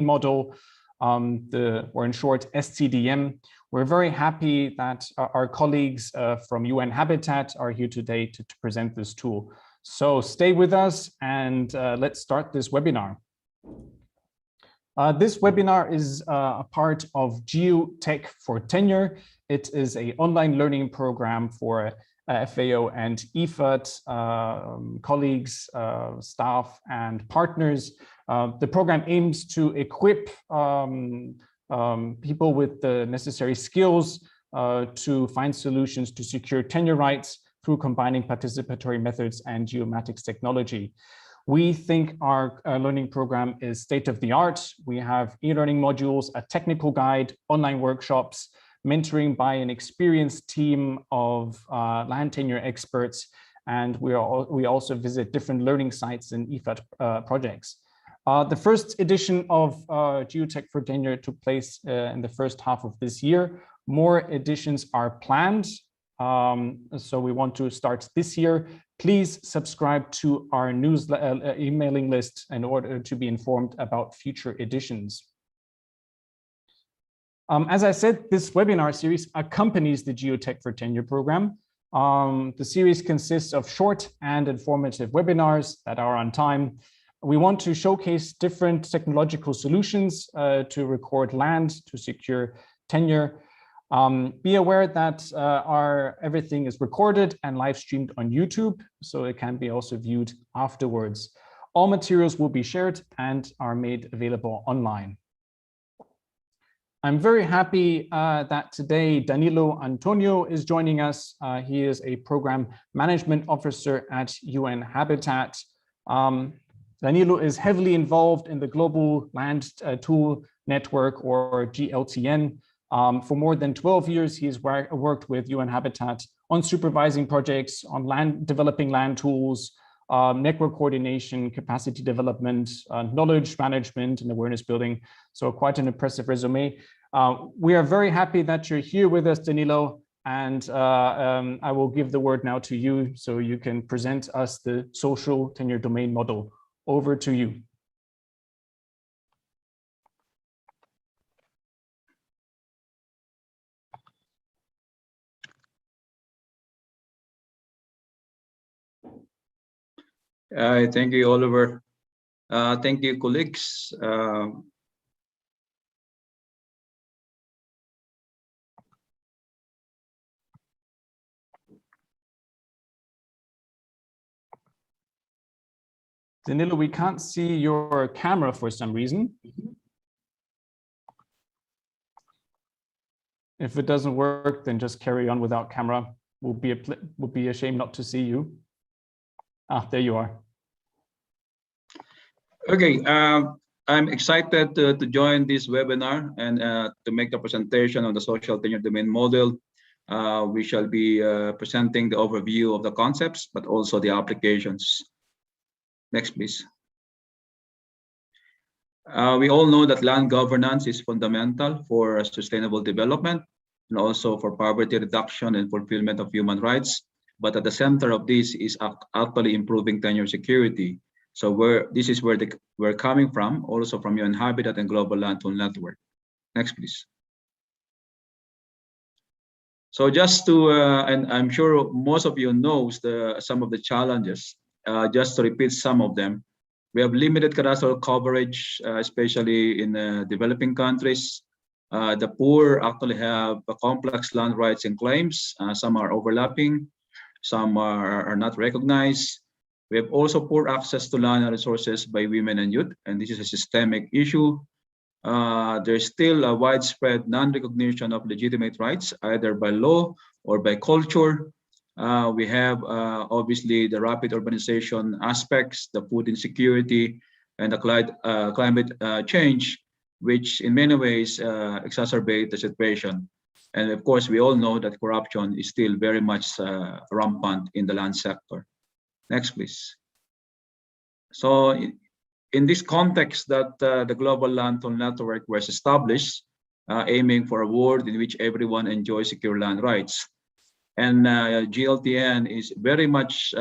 Model, or in short, STDM. We're very happy that our colleagues from UN Habitat are here today to present this tool. So stay with us and let's start this webinar. This webinar is a part of GeoTech4Tenure. It is an online learning program for FAO and IFAD colleagues, staff, and partners. The program aims to equip people with the necessary skills to find solutions to secure tenure rights through combining participatory methods and geomatics technology. We think our learning program is state-of-the-art. We have e-learning modules, a technical guide, online workshops, mentoring by an experienced team of land tenure experts, and we also visit different learning sites and IFAD projects. The first edition of GeoTech4Tenure took place in the first half of this year. More editions are planned, so we want to start this year. Please subscribe to our newsletter emailing list in order to be informed about future editions. As I said, this webinar series accompanies the GeoTech4Tenure program. The series consists of short and informative webinars that are on time. We want to showcase different technological solutions to record land, to secure tenure. Be aware that everything is recorded and live streamed on YouTube, so it can be also viewed afterwards. All materials will be shared and are made available online. I'm very happy that today Danilo Antonio is joining us. He is a program management officer at UN Habitat. Danilo is heavily involved in the Global Land Tool Network, or GLTN. For more than 12 years, he has worked with UN Habitat on supervising projects, on developing land tools, network coordination, capacity development, knowledge management, and awareness building. So quite an impressive resume. We are very happy that you're here with us, Danilo, and I will give the word now to you so you can present us the social tenure domain model. Over to you. Thank you, Oliver. Thank you, colleagues. Danilo, we can't see your camera for some reason. If it doesn't work, then just carry on without camera. Would be a shame not to see you. Ah, there you are. Okay, I'm excited to join this webinar and to make the presentation on the social tenure domain model. We shall be presenting the overview of the concepts, but also the applications. Next, please. We all know that land governance is fundamental for sustainable development and also for poverty reduction and fulfillment of human rights. But at the center of this is actually improving tenure security. So this is where we're coming from, also from UN Habitat and Global Land Tool Network. Next, please. So just to, and I'm sure most of you knows some of the challenges. Just to repeat some of them, we have limited cadastral coverage, especially in developing countries. The poor actually have complex land rights and claims. Some are overlapping, some are not recognized. We have also poor access to land and resources by women and youth, and this is a systemic issue. There's still a widespread non-recognition of legitimate rights, either by law or by culture. We have obviously the rapid urbanization aspects, the food insecurity, and the climate change, which in many ways exacerbate the situation. And of course, we all know that corruption is still very much rampant in the land sector. Next, please. So in this context that the Global Land Tool Network was established, aiming for a world in which everyone enjoys secure land rights. And GLTN is very much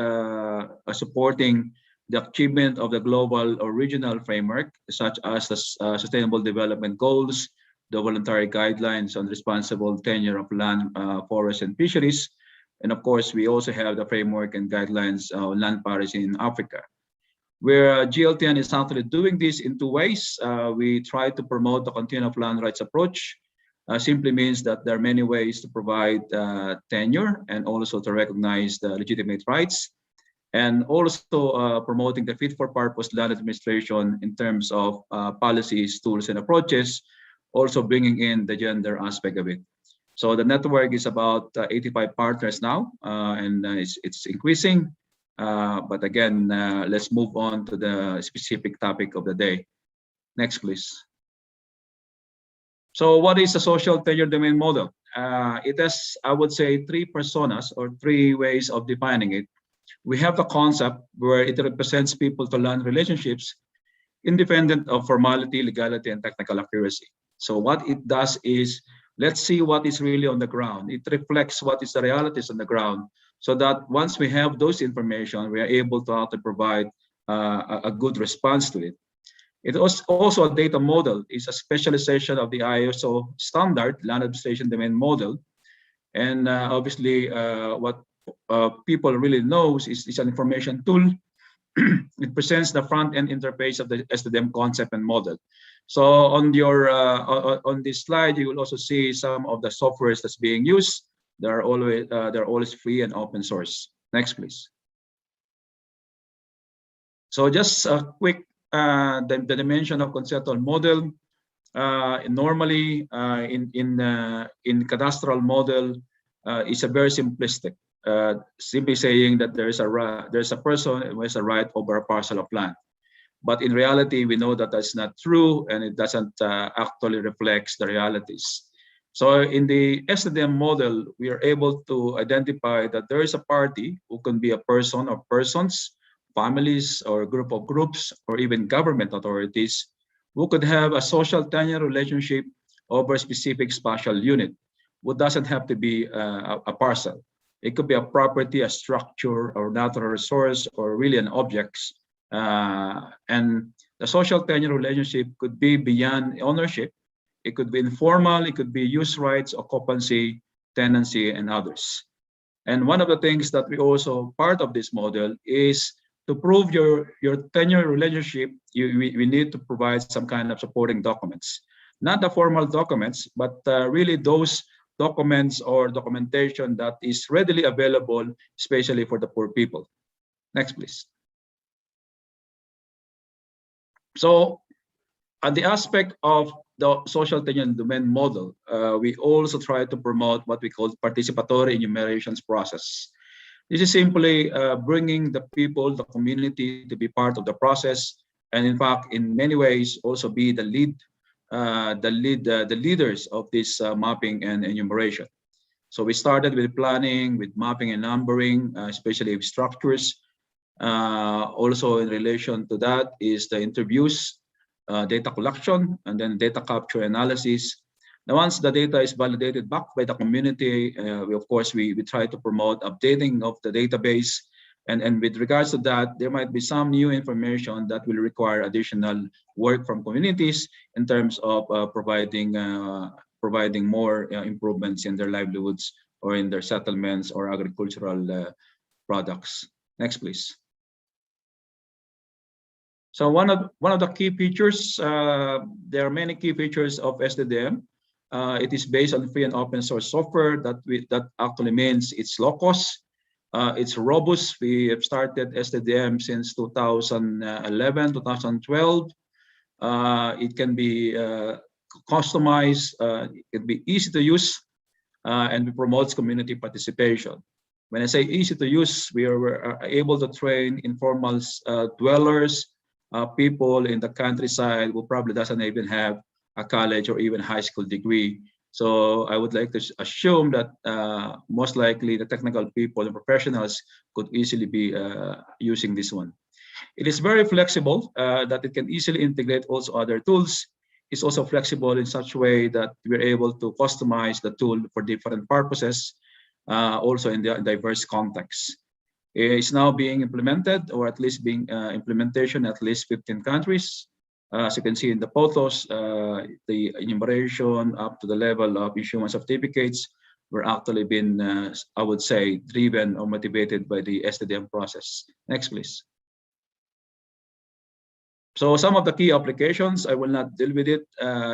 supporting the achievement of the global or regional framework, such as the Sustainable Development Goals, the voluntary guidelines on responsible tenure of land, forests, and fisheries. And of course, we also have the framework and guidelines on land policy in Africa. Where GLTN is actually doing this in two ways. We try to promote the continuum of land rights approach. Simply means that there are many ways to provide tenure and also to recognize the legitimate rights, and also promoting the fit for purpose land administration in terms of policies, tools, and approaches, also bringing in the gender aspect of it. So the network is about 85 partners now, and it's increasing. But again, let's move on to the specific topic of the day. Next, please. So what is the social tenure domain model? It has, I would say, three personas or three ways of defining it. We have the concept where it represents people to land relationships independent of formality, legality, and technical accuracy. So what it does is, let's see what is really on the ground. It reflects what is the realities on the ground, so that once we have those information, we are able to provide a good response to it. It was also a data model. It's a specialization of the ISO standard land administration domain model. And obviously, what people really knows is an information tool. It presents the front-end interface of the STDM concept and model. So on your on this slide, you will also see some of the softwares that's being used. They're always free and open source. Next, please. So just a quick the dimension of conceptual model. Normally, in cadastral model, is a very simplistic. Simply saying that there's a person who has a right over a parcel of land. But in reality, we know that that's not true, and it doesn't actually reflects the realities. So in the STDM model, we are able to identify that there is a party who can be a person or persons, families or group of groups, or even government authorities who could have a social tenure relationship over a specific spatial unit, who doesn't have to be a parcel. It could be a property, a structure, or natural resource, or really an objects. And the social tenure relationship could be beyond ownership. It could be informal, it could be use rights, occupancy, tenancy, and others. And one of the things that we also part of this model is to prove your tenure relationship, we need to provide some kind of supporting documents. Not the formal documents, but really those documents or documentation that is readily available, especially for the poor people. Next, please. So at the aspect of the social tenure domain model, we also try to promote what we call participatory enumerations process. This is simply bringing the people, the community to be part of the process, and in fact, in many ways, also be the leaders of this mapping and enumeration. So we started with planning, with mapping and numbering, especially with structures. Also in relation to that is the interviews, data collection, and then data capture analysis. Now, once the data is validated back by the community, we try to promote updating of the database. And with regards to that, there might be some new information that will require additional work from communities in terms of providing more improvements in their livelihoods or in their settlements or agricultural products. Next, please. So one of the key features, there are many key features of STDM. It is based on free and open source software that actually means it's low cost. It's robust. We have started STDM since 2011, 2012. It can be customized. It can be easy to use, and it promotes community participation. When I say easy to use, we are able to train informal dwellers, people in the countryside who probably doesn't even have a college or even high school degree. So I would like to assume that most likely the technical people and professionals could easily be using this one. It is very flexible, that it can easily integrate also other tools. It's also flexible in such a way that we're able to customize the tool for different purposes, also in the diverse contexts. It's now being implemented, or at least being implementation at least 15 countries. As you can see in the photos, the enumeration up to the level of issuance of certificates were actually been, I would say, driven or motivated by the STDM process. Next, please. So some of the key applications, I will not deal with it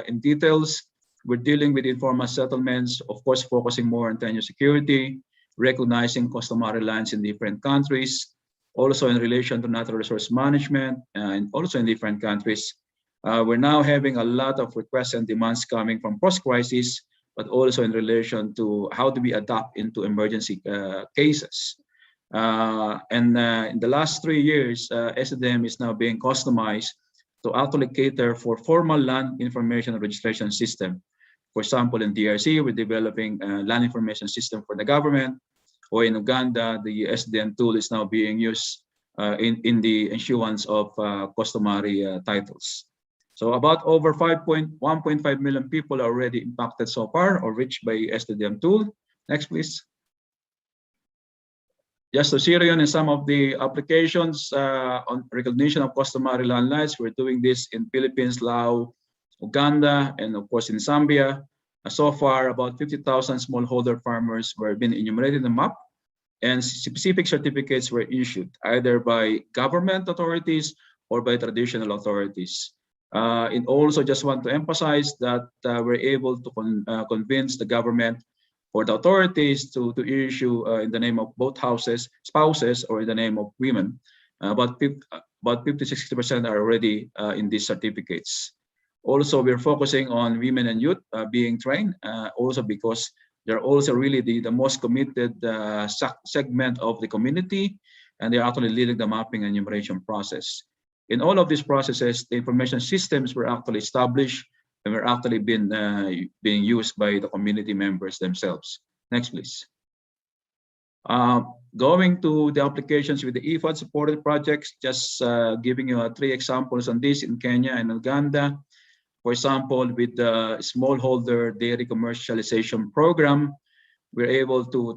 in details. We're dealing with informal settlements, of course, focusing more on tenure security, recognizing customary lines in different countries, also in relation to natural resource management, and also in different countries. We're now having a lot of requests and demands coming from post-crisis, but also in relation to how do we adapt into emergency cases. In the last 3 years, STDM is now being customized to actually cater for formal land information registration system. For example, in DRC, we're developing a land information system for the government, or in Uganda, the STDM tool is now being used in the issuance of customary titles. So about over 1.5 million people are already impacted so far or reached by STDM tool. Next, please. Just to zero in some of the applications on recognition of customary land rights, we're doing this in Philippines, Laos, Uganda, and of course in Zambia. So far, about 50,000 smallholder farmers were being enumerated in the map, and specific certificates were issued either by government authorities or by traditional authorities. And also just want to emphasize that we're able to convince the government or the authorities to issue in the name of both spouses, or in the name of women. About 50–60% are already in these certificates. Also, we're focusing on women and youth being trained, also because they're also really the most committed segment of the community, and they're actually leading the mapping and enumeration process. In all of these processes, the information systems were actually established and were actually being used by the community members themselves. Next, please. Going to the applications with the IFAD supported projects, just giving you 3 examples on this in Kenya and Uganda. For example, with the smallholder dairy commercialization program, we're able to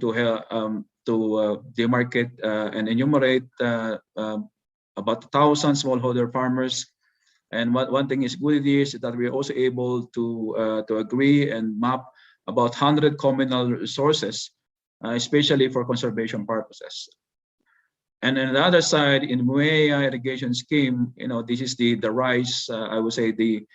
demarcate and enumerate about 1,000 smallholder farmers. And one thing is good is that we're also able to agree and map about 100 communal resources, especially for conservation purposes. And on the other side, in Muea irrigation scheme, this is the rice, I would say the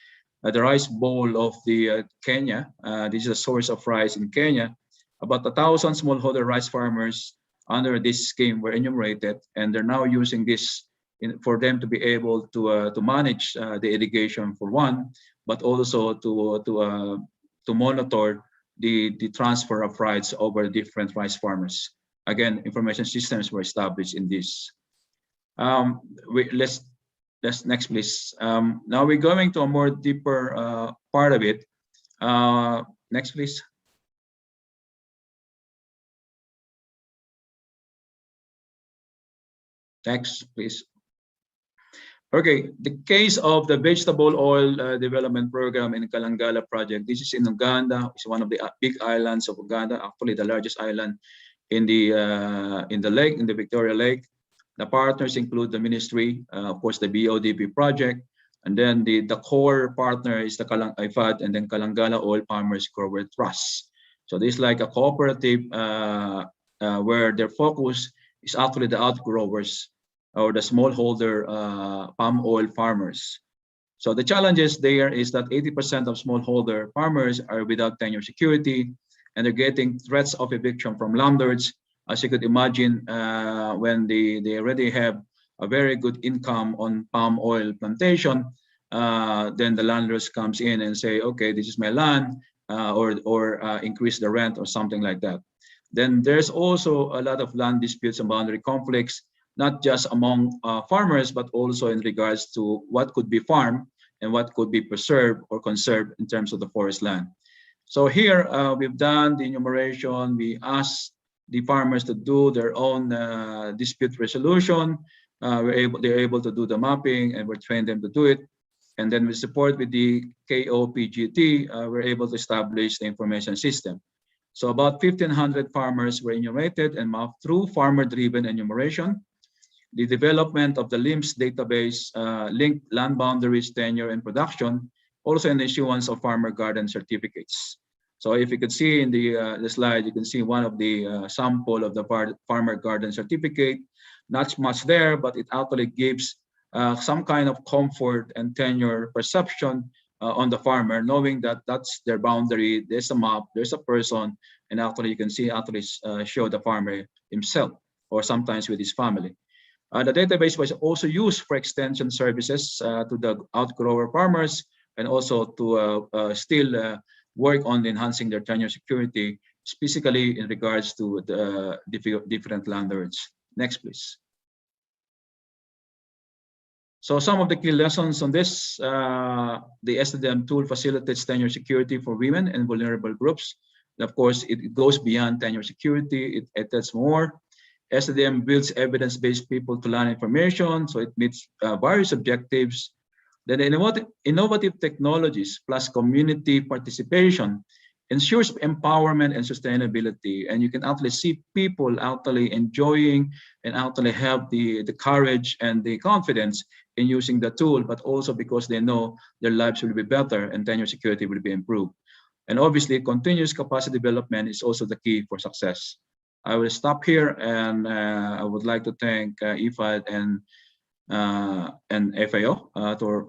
rice bowl of the Kenya. This is a source of rice in Kenya. About 1,000 smallholder rice farmers under this scheme were enumerated, and they're now using this for them to be able to manage the irrigation for one, but also to monitor the transfer of rights over different rice farmers. Again, information systems were established in this. Let's next, please. Now we're going to a more deeper part of it. Next, please. Next, please. Okay, the case of the vegetable oil development program in Kalangala project. This is in Uganda. It's one of the big islands of Uganda, actually the largest island in the lake, in the Victoria Lake. The partners include the ministry, of course, the BODP project, and then the core partner is the IFAD, and then Kalangala Oil Farmers Grower Trust. So this is like a cooperative where their focus is actually the outgrowers or the smallholder palm oil farmers. So the challenges there is that 80% of smallholder farmers are without tenure security, and they're getting threats of eviction from landlords. As you could imagine, when they already have a very good income on palm oil plantation, then the landlords comes in and say, okay, this is my land, or increase the rent or something like that. Then there's also a lot of land disputes and boundary conflicts, not just among farmers, but also in regards to what could be farmed and what could be preserved or conserved in terms of the forest land. So here we've done the enumeration. We asked the farmers to do their own dispute resolution. They're able to do the mapping, and we're trained them to do it. And then we support with the KOPGT, we're able to establish the information system. So about 1,500 farmers were enumerated and mapped through farmer-driven enumeration. The development of the LIMS database linked land boundaries, tenure, and production, also in the issuance of farmer garden certificates. So if you could see in the slide, you can see one of the sample of the farmer garden certificate. Not much there, but it actually gives some kind of comfort and tenure perception on the farmer, knowing that that's their boundary, there's a map, there's a person, and actually you can see actually show the farmer himself or sometimes with his family. The database was also used for extension services to the outgrower farmers and also to still work on enhancing their tenure security, specifically in regards to the different landlords. Next, please. So some of the key lessons on this, the STDM tool facilitates tenure security for women and vulnerable groups. And of course, it goes beyond tenure security, it adds more. STDM builds evidence-based people to land information, so it meets various objectives. Then innovative technologies plus community participation ensures empowerment and sustainability. And you can actually see people actually enjoying and actually have the courage and the confidence in using the tool, but also because they know their lives will be better and tenure security will be improved. And obviously, continuous capacity development is also the key for success. I will stop here, and I would like to thank IFAD and FAO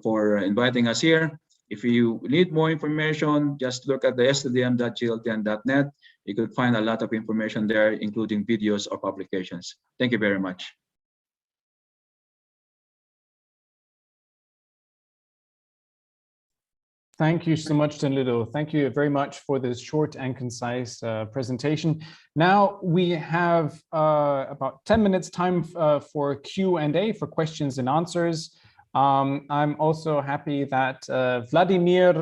for inviting us here. If you need more information, just look at the stdm.gl10.net. You could find a lot of information there, including videos or publications. Thank you very much. Thank you so much, Danilo. Thank you very much for this short and concise presentation. Now we have about 10 minutes time for Q&A, for questions and answers. I'm also happy that Vladimir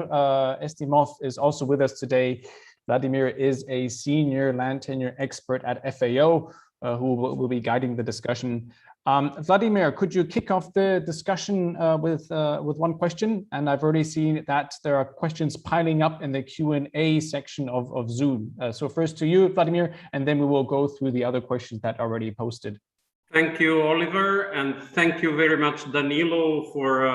Estimov is also with us today. Vladimir is a senior land tenure expert at FAO who will be guiding the discussion. Vladimir, could you kick off the discussion with one question? And I've already seen that there are questions piling up in the Q&A section of Zoom. So first to you, Vladimir, and then we will go through the other questions that are already posted. Thank you, Oliver, and thank you very much, Danilo, for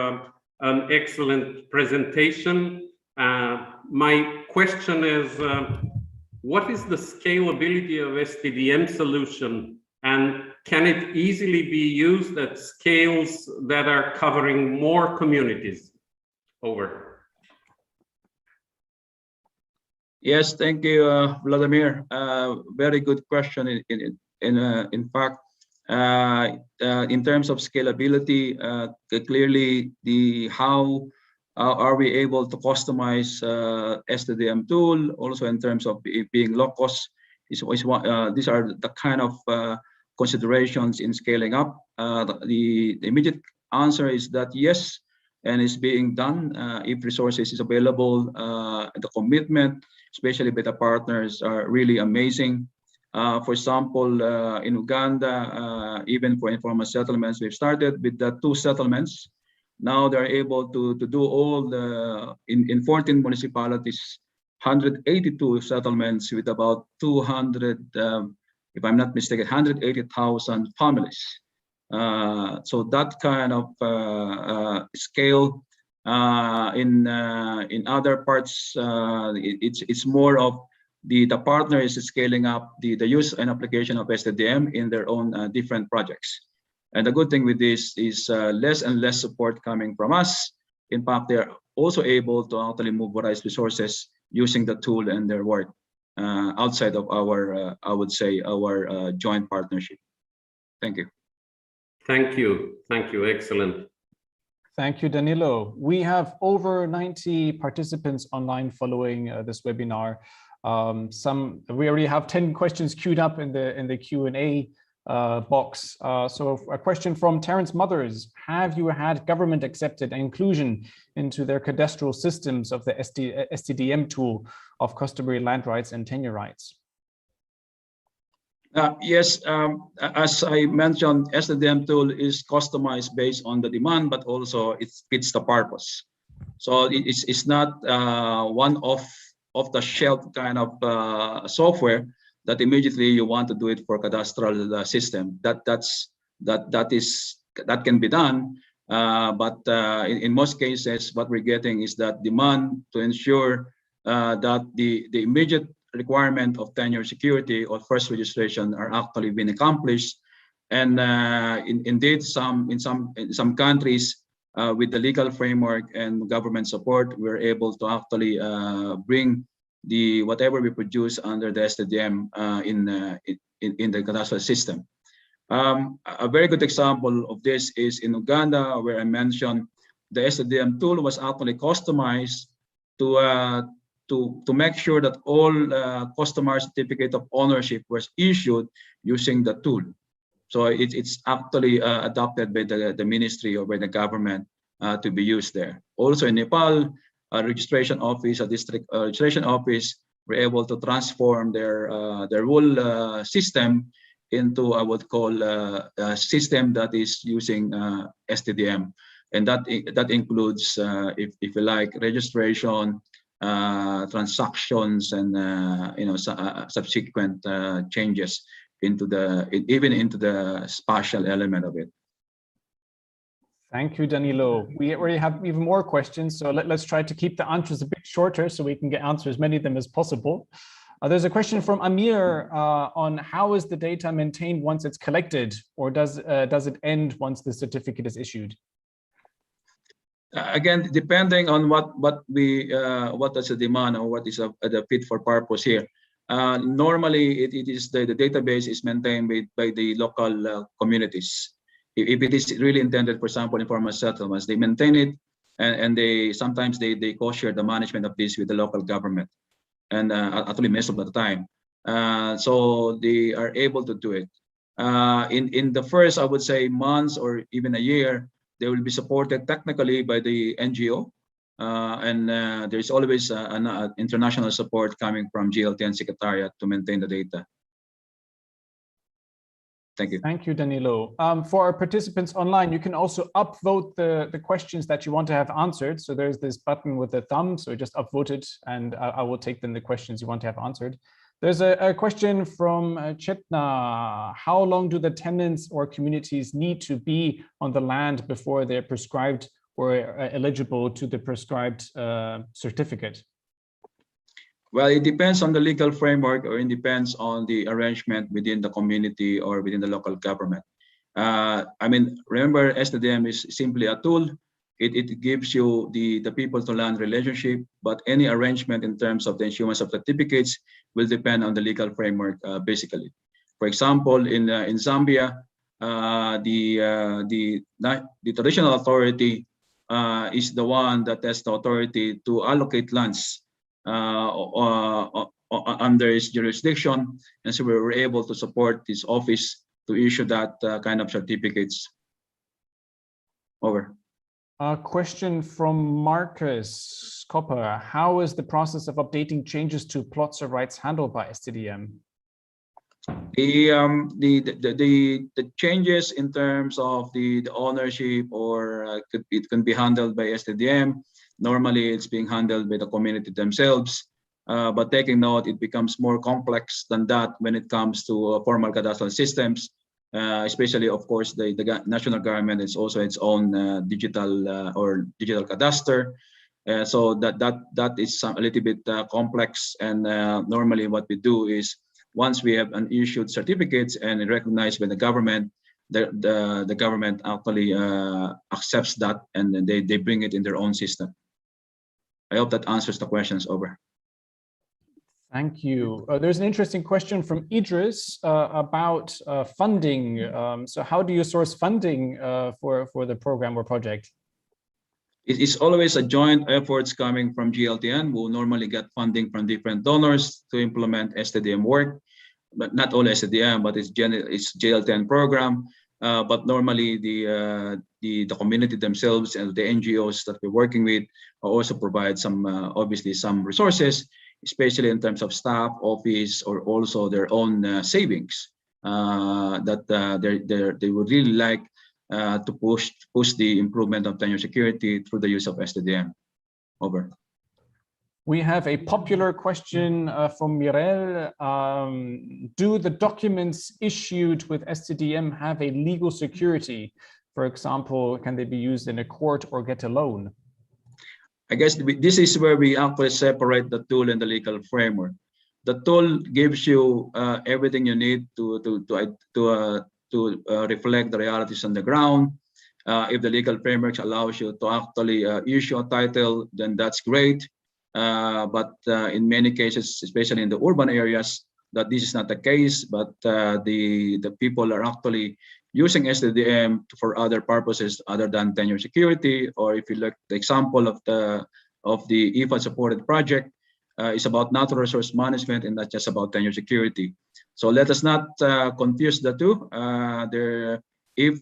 an excellent presentation. My question is, what is the scalability of STDM solution, and can it easily be used at scales that are covering more communities? Over. Yes, thank you, Vladimir. Very good question. In fact, in terms of scalability, clearly how are we able to customize STDM tool, also in terms of being low cost, these are the kind of considerations in scaling up. The immediate answer is that yes, and it's being done if resources is available. The commitment, especially by the partners, are really amazing. For example, in Uganda, even for informal settlements, we've started with the 2 settlements. Now they're able to do all the, in 14 municipalities, 182 settlements with about 200, if I'm not mistaken, 180,000 families. So that kind of scale in other parts, it's more of the partner is scaling up the use and application of STDM in their own different projects. And the good thing with this is less and less support coming from us. In fact, they're also able to actually mobilize resources using the tool and their work outside of our, I would say, our joint partnership. Thank you. Thank you. Thank you. Excellent. Thank you, Danilo. We have over 90 participants online following this webinar. We already have 10 questions queued up in the Q&A box. So a question from Terence Mothers: have you had government accepted inclusion into their cadastral systems of the STDM tool of customary land rights and tenure rights? Yes, as I mentioned, STDM tool is customized based on the demand, but also it fits the purpose. So it's not one-off off-the-shelf kind of software that immediately you want to do it for cadastral system. That can be done, but in most cases, what we're getting is that demand to ensure that the immediate requirement of tenure security or first registration are actually being accomplished. And indeed, in some countries, with the legal framework and government support, we're able to actually bring whatever we produce under the STDM in the cadastral system. A very good example of this is in Uganda, where I mentioned the STDM tool was actually customized to make sure that all customer certificate of ownership was issued using the tool. So it's actually adopted by the ministry or by the government to be used there. Also in Nepal, a registration office, a district registration office, were able to transform their whole system into I would call a system that is using STDM, and that includes, if you like, registration, transactions, and subsequent changes even into the spatial element of it. Thank you, Danilo. We already have even more questions, so let's try to keep the answers a bit shorter so we can answer as many of them as possible. There's a question from Amir on how is the data maintained once it's collected, or does it end once the certificate is issued? Again, depending on what is the demand or what is the fit for purpose here. Normally, it is the database is maintained by the local communities. If it is really intended, for example, informal settlements, they maintain it, and they sometimes they co-share the management of this with the local government, and actually most of the time, so they are able to do it. In the first, I would say, months or even a year, they will be supported technically by the NGO, and there's always an international support coming from GLTN Secretariat to maintain the data. Thank you. Thank you, Danilo. For our participants online, you can also upvote the questions that you want to have answered. So there's this button with the thumb, so just upvote it, and I will take then the questions you want to have answered. There's a question from Chetna. How long do the tenants or communities need to be on the land before they're prescribed or eligible to the prescribed certificate? Well, it depends on the legal framework, or it depends on the arrangement within the community or within the local government. I mean, remember, STDM is simply a tool. It gives you the people to land relationship, but any arrangement in terms of the issuance of certificates will depend on the legal framework, basically. For example, in Zambia, the traditional authority is the one that has the authority to allocate lands under its jurisdiction, and so we were able to support this office to issue that kind of certificates. Over. A question from Marcus Copper. How is the process of updating changes to plots of rights handled by STDM? The changes in terms of the ownership, or it can be handled by STDM. Normally, it's being handled by the community themselves, but taking note, it becomes more complex than that when it comes to formal cadastral systems, especially, of course, the national government is also its own digital cadastre. So that is a little bit complex, and normally what we do is, once we have an issued certificates and recognized by the government, the government actually accepts that, and then they bring it in their own system. I hope that answers the questions. Over. Thank you. There's an interesting question from Idris about funding. So how do you source funding for the program or project? It is always a joint efforts coming from GLTN. We'll normally get funding from different donors to implement STDM work, but not only STDM, but it's GLTN program. But normally the community themselves and the NGOs that we're working with also provide some obviously some resources, especially in terms of staff, office, or also their own savings that they would really like to push the improvement of tenure security through the use of STDM. Over. We have a popular question from Mirel. Do the documents issued with STDM have a legal security? For example, can they be used in a court or get a loan? I guess this is where we actually separate the tool and the legal framework. The tool gives you everything you need to reflect the realities on the ground. If the legal framework allows you to actually issue a title, then that's great. But in many cases, especially in the urban areas, that this is not the case. But the people are actually using STDM for other purposes other than tenure security. Or if you look at the example of the IFAD supported project, it's about natural resource management and not just about tenure security. So let us not confuse the two. If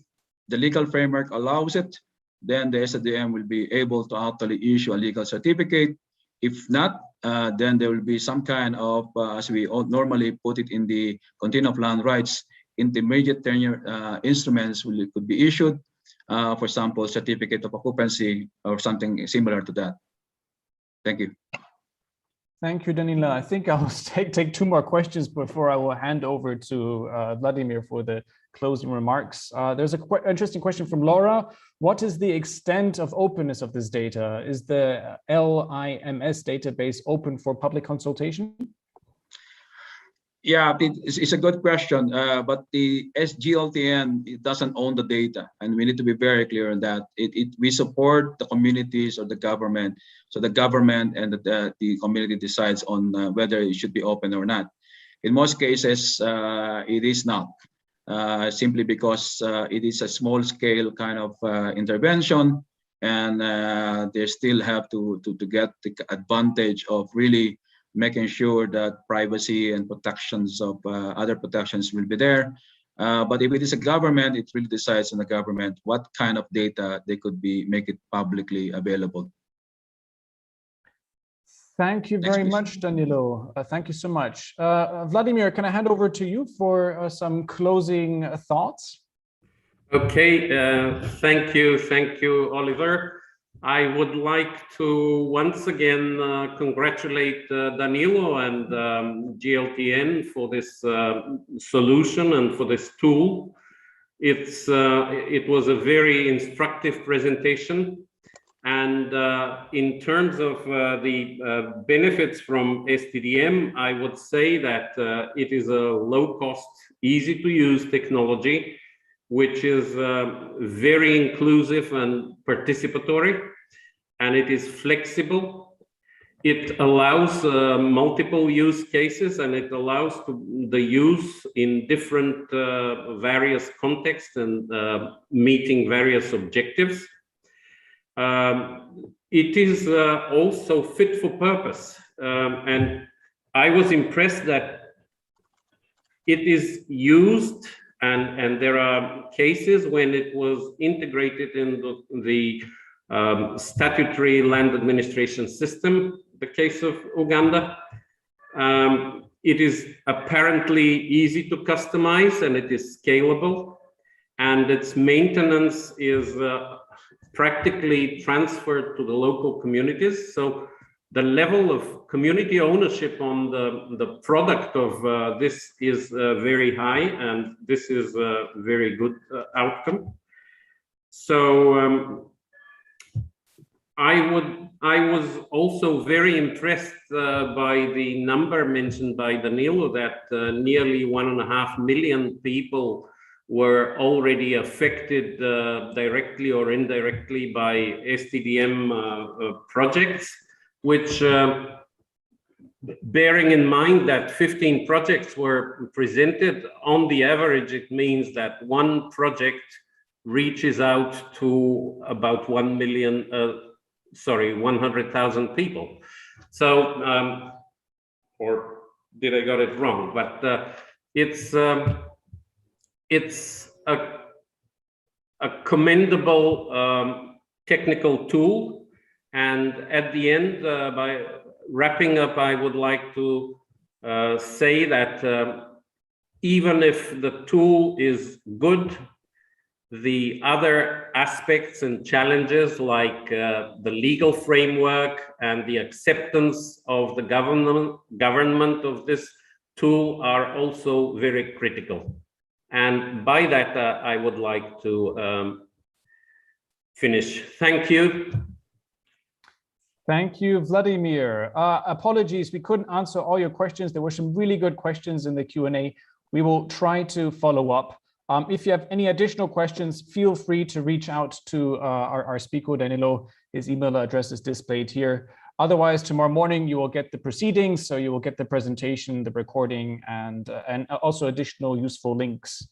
the legal framework allows it, then the STDM will be able to actually issue a legal certificate. If not, then there will be some kind of, as we normally put it in the continuum of land rights, intermediate tenure instruments could be issued. For example, certificate of occupancy or something similar to that. Thank you. Thank you, Danilo. I think I'll take two more questions before I will hand over to Vladimir for the closing remarks. There's a interesting question from Laura. What is the extent of openness of this data? Is the LIMS database open for public consultation? Yeah, it's a good question, but the SGLTN, it doesn't own the data, and we need to be very clear on that. We support the communities or the government, so the government and the community decides on whether it should be open or not. In most cases, it is not, simply because it is a small-scale kind of intervention, and they still have to get the advantage of really making sure that privacy and protections of other protections will be there. But if it is a government, it really decides on the government what kind of data they could make it publicly available. Thank you very much, Danilo. Thank you so much. Vladimir, can I hand over to you for some closing thoughts? Okay, thank you, Oliver. I would like to once again congratulate Danilo and GLTN for this solution and for this tool. It was a very instructive presentation, and in terms of the benefits from STDM, I would say that it is a low-cost, easy-to-use technology, which is very inclusive and participatory, and it is flexible. It allows multiple use cases, and it allows the use in different various contexts and meeting various objectives. It is also fit for purpose, and I was impressed that it is used. And there are cases when it was integrated in the statutory land administration system, the case of Uganda. It is apparently easy to customize, and it is scalable, and its maintenance is practically transferred to the local communities. So the level of community ownership on the product of this is very high, and this is a very good outcome. So I was also very impressed by the number mentioned by Danilo, that nearly 1.5 million people were already affected directly or indirectly by STDM projects, which, bearing in mind that 15 projects were presented, on the average, it means that one project reaches out to about 100,000 people. So, or did I got it wrong? But it's a commendable technical tool. And at the end, by wrapping up, I would like to say that even if the tool is good, the other aspects and challenges like the legal framework and the acceptance of the government of this tool are also very critical. And by that, I would like to finish. Thank you. Thank you, Vladimir. Apologies, we couldn't answer all your questions. There were some really good questions in the Q&A. We will try to follow up. If you have any additional questions, feel free to reach out to our speaker, Danilo. His email address is displayed here. Otherwise, tomorrow morning, you will get the proceedings. So you will get the presentation, the recording, and also additional useful links.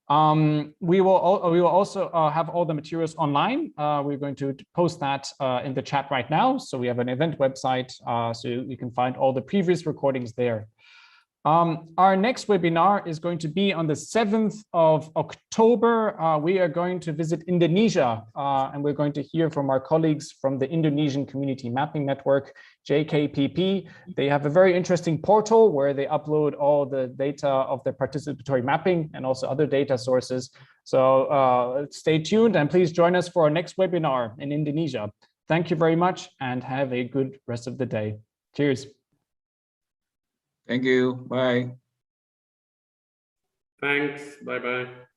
We will also have all the materials online. We're going to post that in the chat right now. So we have an event website, so you can find all the previous recordings there. Our next webinar is going to be on the 7th of October. We are going to visit Indonesia, and we're going to hear from our colleagues from the Indonesian Community Mapping Network, JKPP. They have a very interesting portal where they upload all the data of their participatory mapping and also other data sources. So stay tuned and please join us for our next webinar in Indonesia. Thank you very much and have a good rest of the day. Cheers. Thank you. Bye. Thanks. Bye-bye.